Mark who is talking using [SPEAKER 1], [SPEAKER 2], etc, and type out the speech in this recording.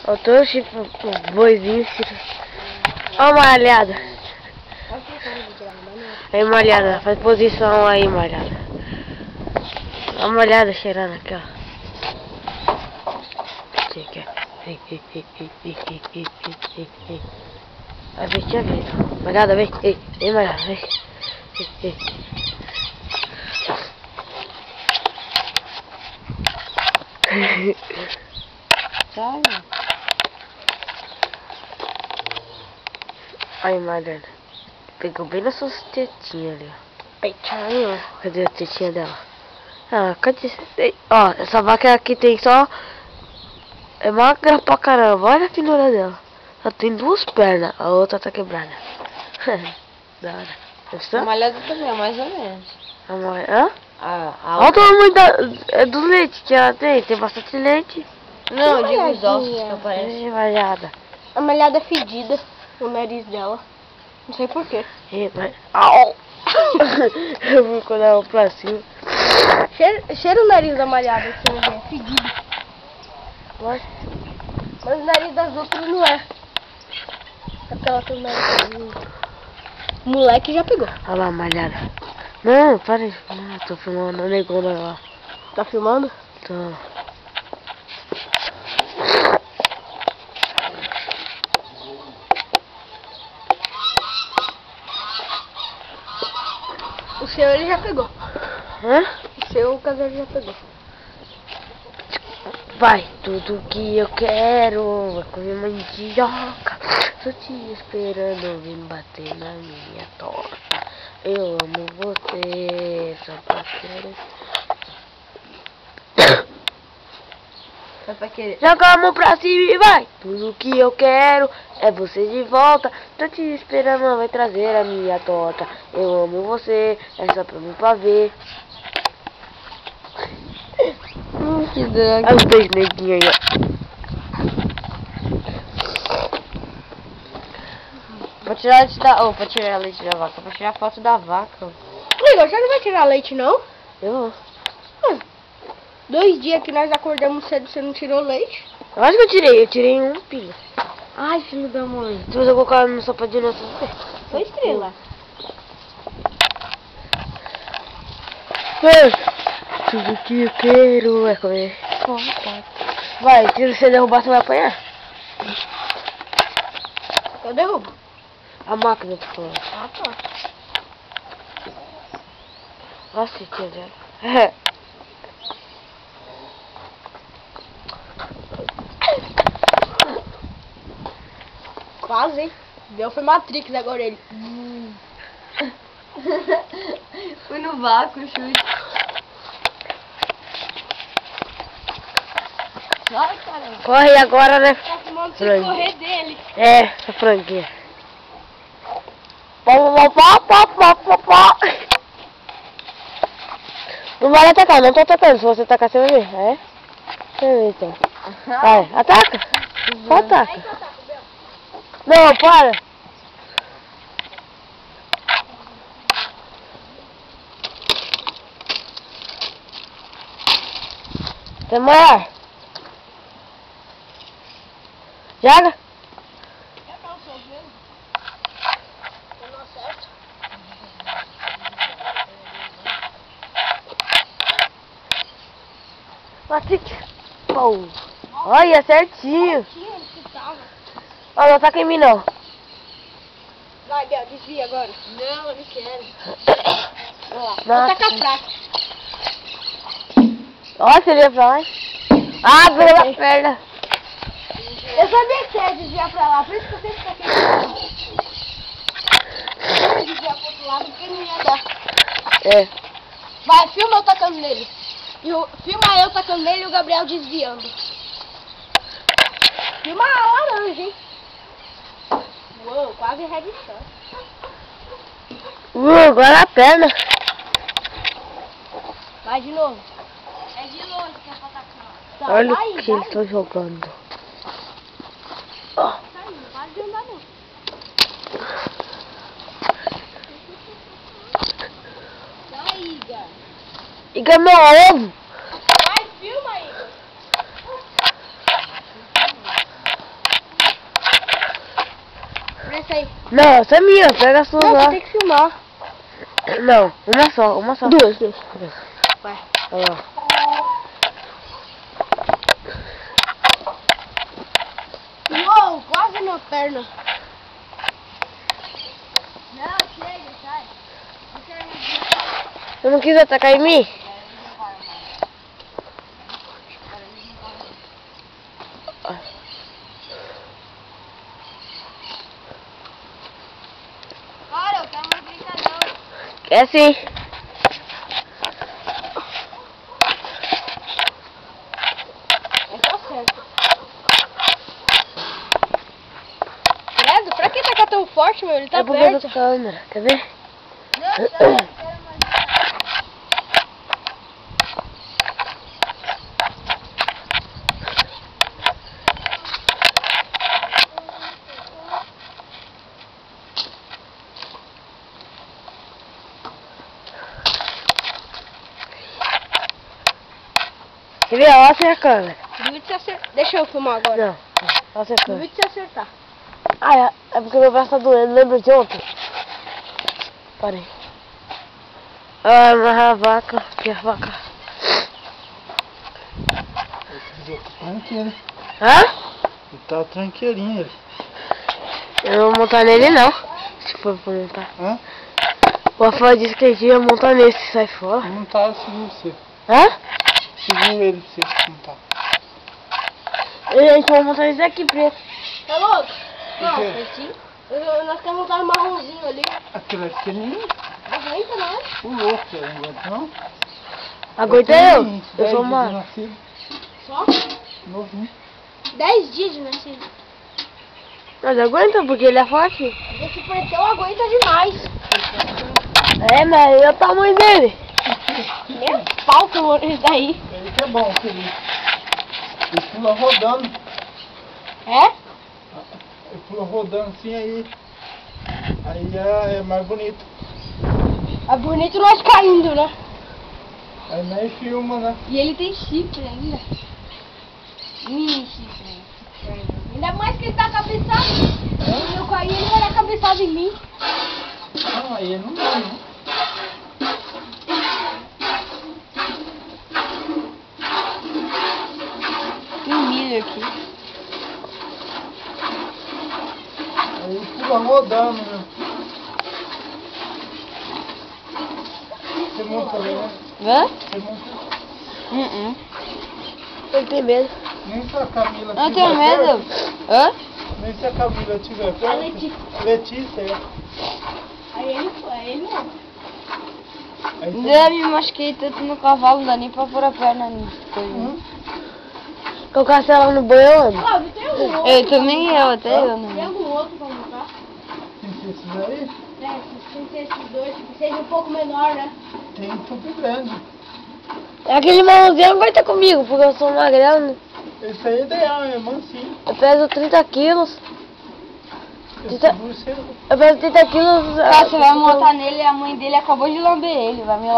[SPEAKER 1] Eu tô tipo os boizinhos. Ó, malhada. Aí, malhada, faz posição aí, malhada. Dá uma olhada cheirando aqui, ó. A ver, tinha visto. Malhada, vem. Ei, malhada, vem.
[SPEAKER 2] Sabe?
[SPEAKER 1] Aí, malhada. Pegou bem nas suas tetinhas ali, ó. Peitinho. Cadê a tetinha dela? Ah, cadê? Ó, essa vaca aqui tem só... É magra pra caramba. Olha a finura dela. Ela tem duas pernas. A outra tá quebrada. Da hora.
[SPEAKER 2] A malhada também, mais ou menos.
[SPEAKER 1] A malha... Hã?
[SPEAKER 2] Olha
[SPEAKER 1] o tamanho do leite que ela tem. Tem bastante leite.
[SPEAKER 2] Não, eu digo os ossos que aparecem.
[SPEAKER 1] É, malhada.
[SPEAKER 3] A malhada é fedida. O nariz dela. Não sei porquê.
[SPEAKER 1] Au! Eu vou colocar ela pra cima.
[SPEAKER 3] Cheira o nariz da malhada, que você vê. É fedido. Mas o nariz das outras não é. Aquela tem o nariz. O moleque já pegou.
[SPEAKER 1] Olha lá, malhada. Não, para aí. Ah, tô filmando a negona lá.
[SPEAKER 3] Tá filmando?
[SPEAKER 1] Tô.
[SPEAKER 3] O seu ele já pegou.
[SPEAKER 1] Hã?
[SPEAKER 3] O seu o caseiro já pegou.
[SPEAKER 1] Vai, tudo que eu quero é comer mandioca. Tô te esperando, vim bater na minha torta. Eu amo você, só pra querer.
[SPEAKER 2] Só pra querer.
[SPEAKER 1] Joga a mão pra cima e vai. Tudo que eu quero é você de volta. Tô te esperando, vai trazer a minha torta. Eu amo você, é só pra mim pra ver.
[SPEAKER 2] Que droga.
[SPEAKER 1] Olha os dois neguinhos aí, ó.
[SPEAKER 2] Pra tirar leite da... pra tirar leite da vaca. Pra tirar foto da vaca.
[SPEAKER 3] Igor, você não vai tirar leite, não?
[SPEAKER 1] Eu
[SPEAKER 3] 2 dias que nós acordamos cedo, você não tirou leite?
[SPEAKER 1] acho que eu tirei um pingo.
[SPEAKER 2] Ai, filho da mãe.
[SPEAKER 1] Se você colocar no sopa de novo,
[SPEAKER 3] Foi estrela.
[SPEAKER 1] tudo que eu quero é comer. Vai, se você derrubar, você vai apanhar.
[SPEAKER 3] Eu derrubo.
[SPEAKER 1] A máquina tá falando.
[SPEAKER 3] Ah, tá.
[SPEAKER 1] Nossa, tia dela.
[SPEAKER 3] Quase, hein? Deu foi Matrix agora ele.
[SPEAKER 2] Fui no vácuo, chute. Ai, caramba.
[SPEAKER 1] Corre agora, né?
[SPEAKER 3] Tá filmando você
[SPEAKER 1] Frango.
[SPEAKER 3] correr dele.
[SPEAKER 1] É, essa franguinha. Pó. Não vai atacar, não tô atacando. Se você atacar, você vai ver. É? Você vai ver, então. Vai, ataca. Só ataca. Não, para. Tem maior. Joga. Matrix. Pô. Olha, certinho. Ó, não ataca em mim, não.
[SPEAKER 3] Vai, Bel, desvia agora.
[SPEAKER 2] Não, eu não quero.
[SPEAKER 3] Vou tacar fraco.
[SPEAKER 1] Ó, você veio pra lá. Ah, pela perna.
[SPEAKER 3] Eu sabia que você ia desviar pra lá, por isso que eu sempre taquei pra lá. Eu ia desviar pro outro lado porque não ia dar.
[SPEAKER 1] É.
[SPEAKER 3] Vai, filma eu tacando nele. Filma eu tacando nele e o Gabriel desviando. Filma a laranja, hein? Uou, quase headshot.
[SPEAKER 1] Agora a perna.
[SPEAKER 3] Vai de novo. É de longe que é pra tacar. Tá,
[SPEAKER 1] Olha
[SPEAKER 3] vai,
[SPEAKER 1] o que eles estão jogando. Ó.
[SPEAKER 3] Tá indo, para de andar não. Vai, Igor.
[SPEAKER 1] Igor, meu ovo.
[SPEAKER 3] Vai, filma, Igor.
[SPEAKER 1] Não, essa é minha, pega a sua
[SPEAKER 3] Não,
[SPEAKER 1] lá.
[SPEAKER 3] você tem que filmar.
[SPEAKER 1] Não, uma só.
[SPEAKER 3] Duas.
[SPEAKER 1] Vai. Olha lá.
[SPEAKER 3] Uou, quase na perna. Não, chega, sai.
[SPEAKER 1] Você não quis atacar em mim?
[SPEAKER 3] Cara, eu quero mais brincadeira.
[SPEAKER 1] É sim.
[SPEAKER 3] Tá certo. Credo, pra que tá tão forte, meu? Ele tá
[SPEAKER 1] É por causa
[SPEAKER 3] perto.
[SPEAKER 1] da câmera, quer ver?
[SPEAKER 3] Não, eu quero mais.
[SPEAKER 1] Quer ver? Olha assim a câmera.
[SPEAKER 3] Duvide se acertar. Deixa eu filmar agora.
[SPEAKER 1] Não, olha assim a câmera.
[SPEAKER 3] Duvide se acertar.
[SPEAKER 1] Ah, é porque meu braço tá doendo, lembra de ontem? Parei. Ah, amarrar a vaca, aqui a vaca.
[SPEAKER 4] Tranqueiro.
[SPEAKER 1] Hã?
[SPEAKER 4] Ele tá tranqueirinho ele.
[SPEAKER 1] Eu não vou montar nele não, se for pra montar.
[SPEAKER 4] Hã?
[SPEAKER 1] O Rafael disse que a gente ia montar nesse, sai fora.
[SPEAKER 4] Não tá, seguro você.
[SPEAKER 1] Hã?
[SPEAKER 4] Segura ele pra você montar.
[SPEAKER 1] A gente vai montar esse aqui preto.
[SPEAKER 3] Tá louco?
[SPEAKER 4] Não,
[SPEAKER 3] Nós queremos montar um marronzinho ali.
[SPEAKER 4] Aquele é pequenininho.
[SPEAKER 3] Aguenta, não?
[SPEAKER 4] O louco, você não aguenta não?
[SPEAKER 1] Aguenta
[SPEAKER 4] Pequenininho,
[SPEAKER 1] eu
[SPEAKER 4] 10
[SPEAKER 1] sou
[SPEAKER 4] dias de
[SPEAKER 1] uma...
[SPEAKER 4] nascido,
[SPEAKER 3] Só?
[SPEAKER 4] novinho.
[SPEAKER 3] 10 dias de nascido.
[SPEAKER 1] Mas aguenta porque ele é forte.
[SPEAKER 3] Esse preteu aguenta demais.
[SPEAKER 1] É, mas é o tamanho dele.
[SPEAKER 3] Nem pau que isso daí.
[SPEAKER 4] Ele que é bom, que ele pula rodando.
[SPEAKER 3] É?
[SPEAKER 4] Ele pula rodando assim, aí é mais bonito.
[SPEAKER 3] É bonito nós caindo, né?
[SPEAKER 4] Aí nem filma, né?
[SPEAKER 3] E ele tem chifre ainda. Mini chifre. Ainda mais que ele tá cabeçado. Se eu cair, ele vai dar cabeçada em mim.
[SPEAKER 4] Não, aí não dá, não.
[SPEAKER 3] Tem milho aqui.
[SPEAKER 4] Aí ele pula rodando, meu. Você monta ali, né?
[SPEAKER 2] Hã?
[SPEAKER 4] Você monta.
[SPEAKER 1] Ele tem medo.
[SPEAKER 4] Nem se a Camila
[SPEAKER 2] Não
[SPEAKER 4] tiver
[SPEAKER 2] tenho medo.
[SPEAKER 4] perto,
[SPEAKER 2] Hã?
[SPEAKER 4] nem se a Camila tiver perto.
[SPEAKER 3] A Letícia.
[SPEAKER 4] Letícia, é.
[SPEAKER 3] Aí ele não.
[SPEAKER 4] Aí você...
[SPEAKER 2] Ainda me machuquei tanto no cavalo, não dá nem pra pôr a perna nisso.
[SPEAKER 1] Colocar ela no banho, eu ando.
[SPEAKER 3] Flávio, tem algum outro?
[SPEAKER 2] Eu também, até eu,
[SPEAKER 3] Tem
[SPEAKER 2] né?
[SPEAKER 3] algum outro pra montar?
[SPEAKER 4] Tem esses aí?
[SPEAKER 3] Tem que ser esses dois, que seja um pouco menor, né?
[SPEAKER 4] Tem tudo grande.
[SPEAKER 1] Aquele marronzinho não vai estar comigo, porque eu sou magrelo, né?
[SPEAKER 4] Esse aí é ideal, é mansinho.
[SPEAKER 1] Eu peso 30 quilos.
[SPEAKER 4] Esse
[SPEAKER 1] Tá.
[SPEAKER 4] você...
[SPEAKER 1] Eu peso 30 quilos.
[SPEAKER 2] Ah, você vai montar nele e a mãe dele acabou de lamber ele, vai me lá.